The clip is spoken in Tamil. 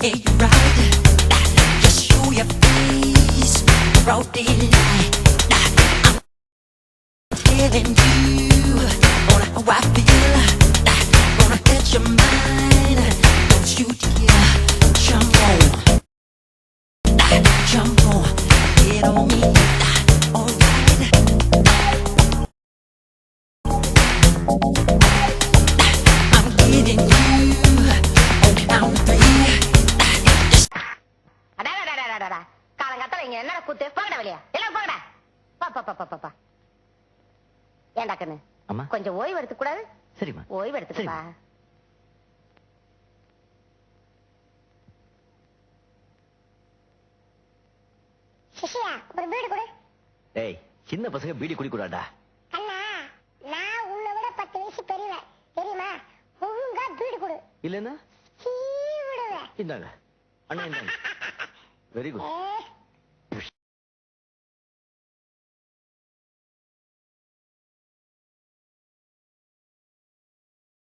Yeah, you're right. Just show your face. Broad daylight. I'm telling you on how I feel. Gonna touch your mind. Don't you dare jump on. Jump on. Get on me. Alright. I'm getting you on count three. காலங்காத்தால இங்க என்ன கூத்து போங்கடா வெளியா எல்லாம் போங்கடா பா ஏண்டா கண்ணு அம்மா கொஞ்சம் ஓய்வு எடுத்துக்க கூடாது சரிம்மா ஓய்வு எடுத்துக்கப்பா சிஷியா ஒரு பீடி கொடு. டேய் சின்ன பசங்க பீடி குடிக்கூடாடா. அண்ணா நான் உன்னை விட 10 வயசு பெரியவன் தெரியுமா? ஒழுங்கா பீடி கொடு. இல்லன்னா சீ விடுவேன். இந்தாங்க அண்ணா இந்தாங்க. Very good.